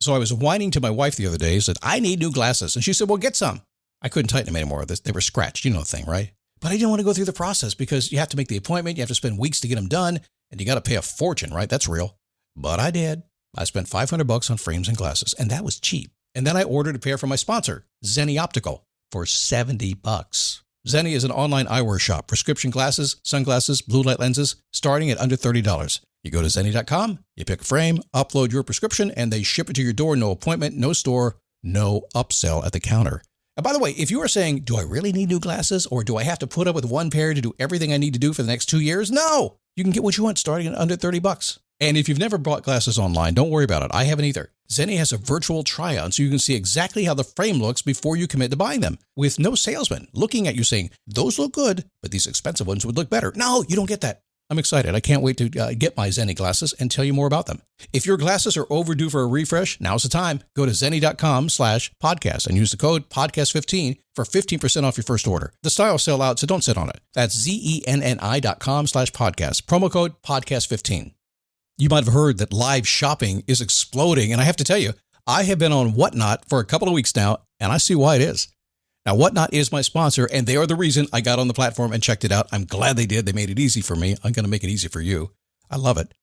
So I was whining to my wife the other day, said, I need new glasses. And she said, well, get some. I couldn't tighten them anymore. They were scratched. You know the thing, right? But I didn't want to go through the process because you have to make the appointment. You have to spend weeks to get them done. And you got to pay a fortune, right? That's real. But I did. I spent $500 on frames and glasses, and that was cheap. And then I ordered a pair from my sponsor, Zenni Optical, for $70. Zenni is an online eyewear shop. Prescription glasses, sunglasses, blue light lenses, starting at under $30. You go to Zenni.com, you pick a frame, upload your prescription, and they ship it to your door. No appointment, no store, no upsell at the counter. And by the way, if you are saying, do I really need new glasses, or do I have to put up with one pair to do everything I need to do for the next 2 years? No! You can get what you want starting at under $30. And if you've never bought glasses online, don't worry about it. I haven't either. Zenni has a virtual try-on, so you can see exactly how the frame looks before you commit to buying them, with no salesman looking at you saying, those look good, but these expensive ones would look better. No, you don't get that. I'm excited. I can't wait to get my Zenni glasses and tell you more about them. If your glasses are overdue for a refresh, now's the time. Go to Zenni.com/podcast and use the code podcast15 for 15% off your first order. The styles sell out, so don't sit on it. That's Zenni.com/podcast. Promo code podcast15. You might have heard that live shopping is exploding, and I have to tell you, I have been on Whatnot for a couple of weeks now, and I see why it is. Now, Whatnot is my sponsor, and they are the reason I got on the platform and checked it out. I'm glad they did. They made it easy for me. I'm going to make it easy for you. I love it.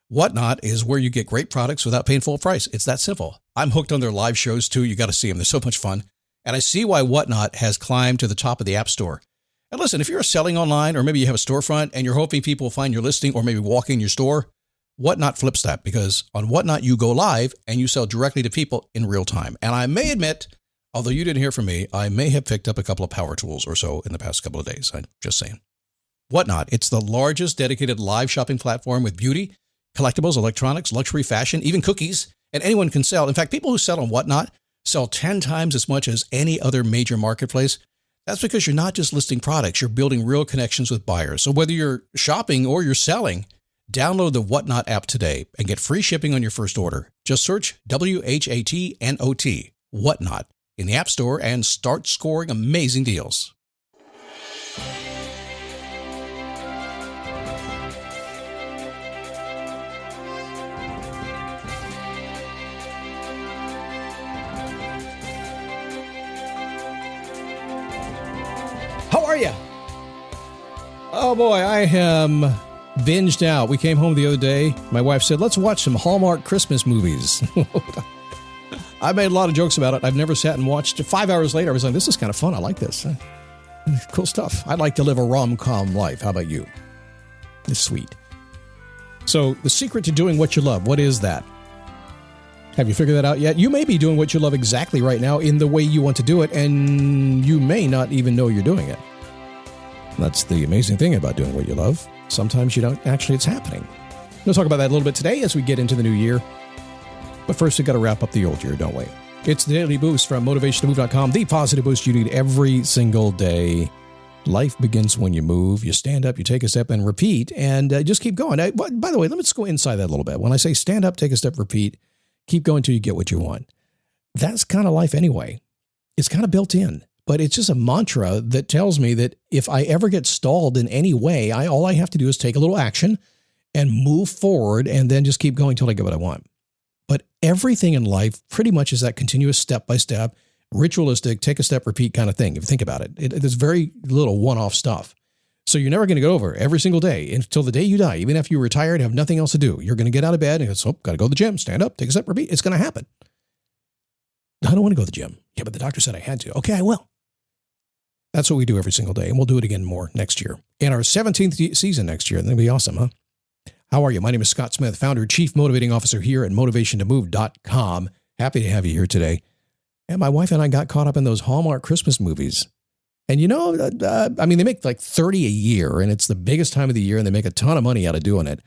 Whatnot is where you get great products without paying full price. It's that simple. I'm hooked on their live shows, too. You got to see them. They're so much fun. And I see why Whatnot has climbed to the top of the App Store. And listen, if you're selling online, or maybe you have a storefront and you're hoping people will find your listing or maybe walk in your store, Whatnot flips that, because on Whatnot, you go live and you sell directly to people in real time. And I may admit, although you didn't hear from me, I may have picked up a couple of power tools or so in the past couple of days. I'm just saying. Whatnot, it's the largest dedicated live shopping platform with beauty, collectibles, electronics, luxury, fashion, even cookies, and anyone can sell. In fact, people who sell on Whatnot sell 10 times as much as any other major marketplace. That's because you're not just listing products, you're building real connections with buyers. So whether you're shopping or you're selling, download the Whatnot app today and get free shipping on your first order. Just search WHATNOT, Whatnot, in the App Store and start scoring amazing deals. How are you? Oh boy, I am binged out. We came home the other day. My wife said, let's watch some Hallmark Christmas movies. I made a lot of jokes about it. I've never sat and watched it. 5 hours later, I was like, this is kind of fun. I like this. Cool stuff. I'd like to live a rom-com life. How about you? It's sweet. So the secret to doing what you love, what is that? Have you figured that out yet? You may be doing what you love exactly right now in the way you want to do it, and you may not even know you're doing it. That's the amazing thing about doing what you love. Sometimes you don't actually, it's happening. We'll talk about that a little bit today as we get into the new year. But first, we've got to wrap up the old year, don't we? It's the Daily Boost from motivationtomove.com, the positive boost you need every single day. Life begins when you move. You stand up, you take a step, and repeat, and just keep going. By the way, let's go inside that a little bit. When I say stand up, take a step, repeat, keep going till you get what you want. That's kind of life anyway. It's kind of built in. But it's just a mantra that tells me that if I ever get stalled in any way, all I have to do is take a little action and move forward and then just keep going till I get what I want. But everything in life pretty much is that continuous step-by-step, ritualistic, take a step, repeat kind of thing. If you think about it, there's very little one-off stuff. So you're never going to get over every single day until the day you die. Even after you're retired, have nothing else to do. You're going to get out of bed and go, got to go to the gym, stand up, take a step, repeat. It's going to happen. I don't want to go to the gym. Yeah, but the doctor said I had to. Okay, I will. That's what we do every single day, and we'll do it again more next year. In our 17th season next year. That'll be awesome, huh? How are you? My name is Scott Smith, founder, chief motivating officer here at motivationtomove.com. Happy to have you here today. And my wife and I got caught up in those Hallmark Christmas movies. And they make like 30 a year, and it's the biggest time of the year, and they make a ton of money out of doing it.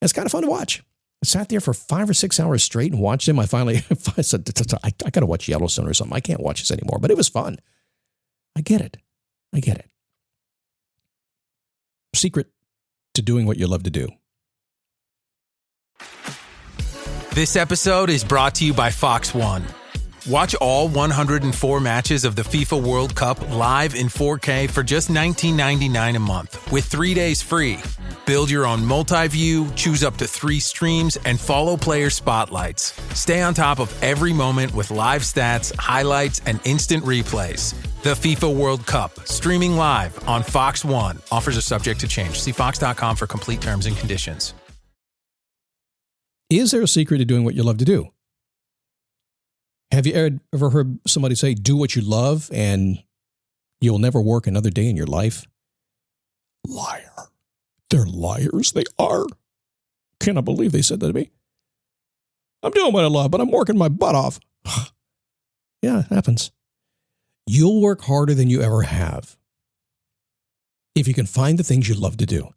It's kind of fun to watch. I sat there for 5 or 6 hours straight and watched them. I said, I got to watch Yellowstone or something. I can't watch this anymore, but it was fun. I get it. Secret to doing what you love to do. This episode is brought to you by Fox One. Watch all 104 matches of the FIFA World Cup live in 4K for just $19.99 a month with 3 days free. Build your own multi-view, choose up to 3 streams, and follow player spotlights. Stay on top of every moment with live stats, highlights, and instant replays. The FIFA World Cup, streaming live on Fox One. Offers are subject to change. See fox.com for complete terms and conditions. Is there a secret to doing what you love to do? Have you ever heard somebody say, do what you love and you'll never work another day in your life? Liar. They're liars. They are. Cannot believe they said that to me. I'm doing what I love, but I'm working my butt off. Yeah, it happens. You'll work harder than you ever have if you can find the things you love to do.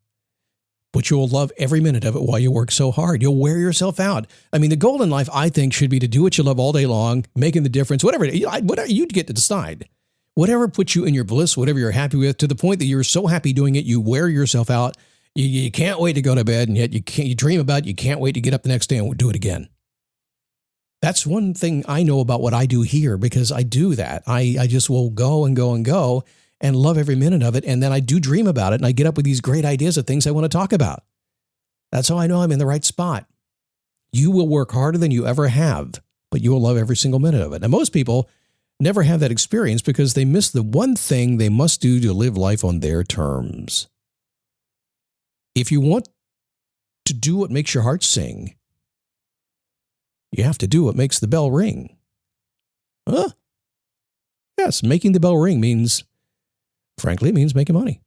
But you'll love every minute of it while you work so hard. You'll wear yourself out. I mean, the goal in life, I think, should be to do what you love all day long, making the difference, whatever you get to decide. Whatever puts you in your bliss, whatever you're happy with, to the point that you're so happy doing it, you wear yourself out. You can't wait to go to bed, and yet you dream about it. You can't wait to get up the next day and do it again. That's one thing I know about what I do here, because I do that. I just will go and go and go and love every minute of it. And then I do dream about it, and I get up with these great ideas of things I want to talk about. That's how I know I'm in the right spot. You will work harder than you ever have, but you will love every single minute of it. And most people never have that experience because they miss the one thing they must do to live life on their terms. If you want to do what makes your heart sing, you have to do what makes the bell ring. Huh? Yes, making the bell ring means, frankly, it means making money.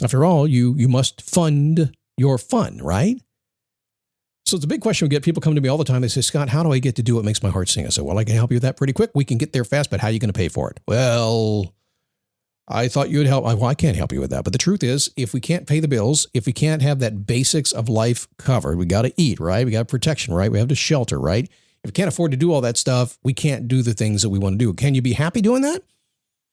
After all, you must fund your fun, right? So it's a big question we get. People come to me all the time. They say, Scott, how do I get to do what makes my heart sing? I say, well, I can help you with that pretty quick. We can get there fast, but how are you going to pay for it? Well, I thought you'd help. Well, I can't help you with that. But the truth is, if we can't pay the bills, if we can't have that basics of life covered, we got to eat, right? We got protection, right? We have to shelter, right? If we can't afford to do all that stuff, we can't do the things that we want to do. Can you be happy doing that?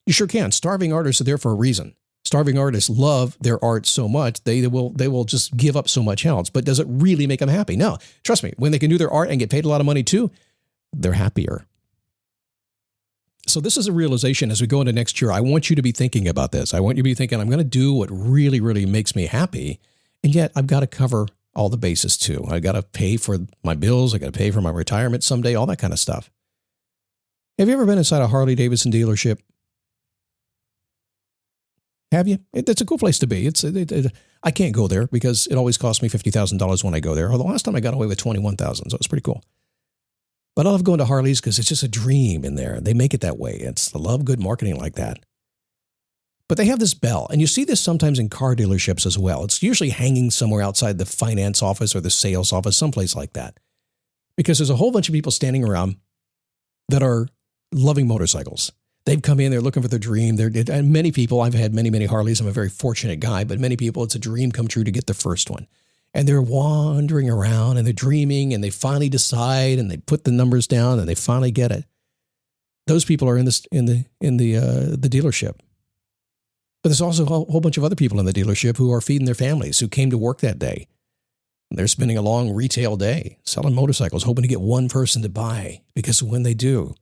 You sure can. Starving artists are there for a reason. Starving artists love their art so much, they will just give up so much else. But does it really make them happy? No. Trust me, when they can do their art and get paid a lot of money too, they're happier. So this is a realization as we go into next year. I want you to be thinking about this. I want you to be thinking, I'm going to do what really, really makes me happy. And yet I've got to cover all the bases too. I've got to pay for my bills. I got to pay for my retirement someday, all that kind of stuff. Have you ever been inside a Harley-Davidson dealership? Have you? It's a cool place to be. I can't go there because it always costs me $50,000 when I go there. Although last time I got away with $21,000, so it's pretty cool. But I love going to Harley's because it's just a dream in there. They make it that way. I love good marketing like that. But they have this bell, and you see this sometimes in car dealerships as well. It's usually hanging somewhere outside the finance office or the sales office, someplace like that. Because there's a whole bunch of people standing around that are loving motorcycles. They've come in, they're looking for their dream. And many people, I've had many, many Harleys. I'm a very fortunate guy, but many people, it's a dream come true to get the first one. And they're wandering around and they're dreaming and they finally decide and they put the numbers down and they finally get it. Those people are in the dealership. But there's also a whole bunch of other people in the dealership who are feeding their families, who came to work that day. And they're spending a long retail day selling motorcycles, hoping to get one person to buy, because when they do,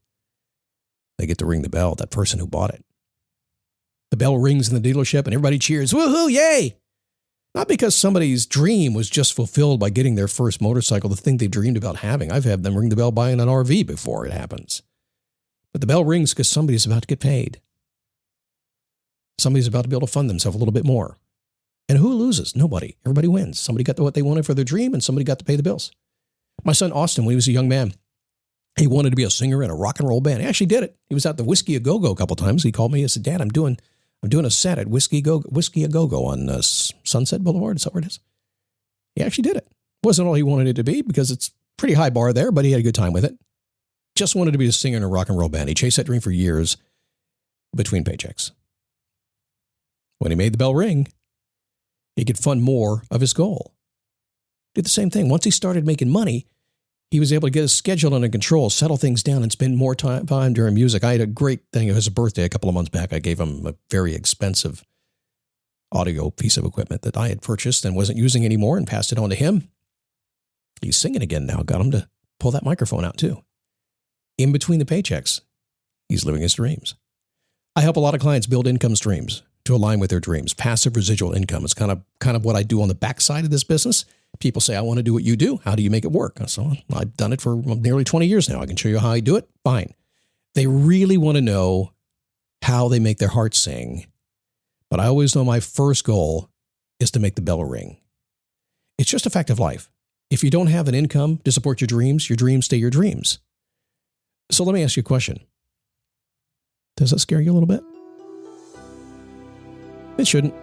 they get to ring the bell, that person who bought it. The bell rings in the dealership and everybody cheers, woohoo, yay! Not because somebody's dream was just fulfilled by getting their first motorcycle, the thing they dreamed about having. I've had them ring the bell buying an RV before it happens. But the bell rings because somebody's about to get paid. Somebody's about to be able to fund themselves a little bit more. And who loses? Nobody. Everybody wins. Somebody got what they wanted for their dream and somebody got to pay the bills. My son Austin, when he was a young man, he wanted to be a singer in a rock and roll band. He actually did it. He was at the Whiskey A Go-Go a couple of times. He called me and said, Dad, I'm doing a set at Whiskey A Go-Go on Sunset Boulevard. Is that where it is? He actually did it. Wasn't all he wanted it to be because it's pretty high bar there, but he had a good time with it. Just wanted to be a singer in a rock and roll band. He chased that dream for years between paychecks. When he made the bell ring, he could fund more of his goal. Did the same thing. Once he started making money, he was able to get his schedule under control, settle things down, and spend more time during music. I had a great thing. It was his birthday a couple of months back. I gave him a very expensive audio piece of equipment that I had purchased and wasn't using anymore and passed it on to him. He's singing again now. Got him to pull that microphone out too. in between the paychecks, he's living his dreams. I help a lot of clients build income streams to align with their dreams. Passive residual income is kind of what I do on the backside of this business. People say, I want to do what you do. How do you make it work? So I've done it for nearly 20 years now. I can show you how I do it. Fine. They really want to know how they make their heart sing. But I always know my first goal is to make the bell ring. It's just a fact of life. If you don't have an income to support your dreams stay your dreams. So let me ask you a question. Does that scare you a little bit? It shouldn't.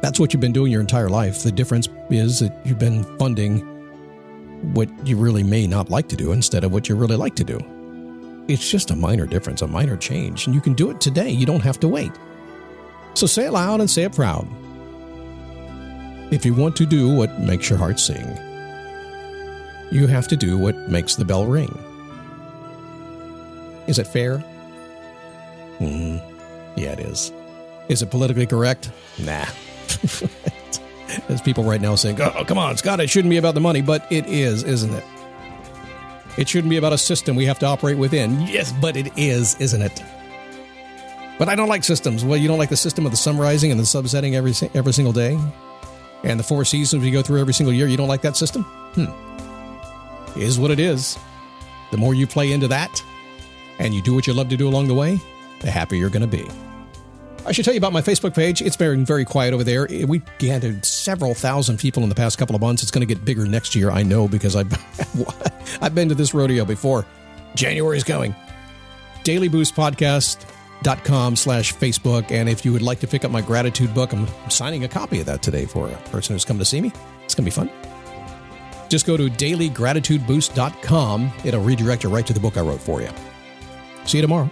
That's what you've been doing your entire life. The difference is that you've been funding what you really may not like to do instead of what you really like to do. It's just a minor difference, a minor change, and you can do it today. You don't have to wait. So say it loud and say it proud. If you want to do what makes your heart sing, you have to do what makes the bell ring. Is it fair? Yeah, it is. Is it politically correct? Nah. There's people right now saying, oh, come on, Scott, it shouldn't be about the money, but it is, isn't it? It shouldn't be about a system we have to operate within. Yes, but it is, isn't it? But I don't like systems. Well, you don't like the system of the sun rising and the sun setting every single day? And the 4 seasons we go through every single year, you don't like that system? Is what it is. The more you play into that, and you do what you love to do along the way, the happier you're going to be. I should tell you about my Facebook page. It's been very quiet over there. We gathered several thousand people in the past couple of months. It's going to get bigger next year, I know, because I've been to this rodeo before. January's coming. dailyboostpodcast.com/Facebook. And if you would like to pick up my gratitude book, I'm signing a copy of that today for a person who's come to see me. It's going to be fun. Just go to dailygratitudeboost.com. It'll redirect you right to the book I wrote for you. See you tomorrow.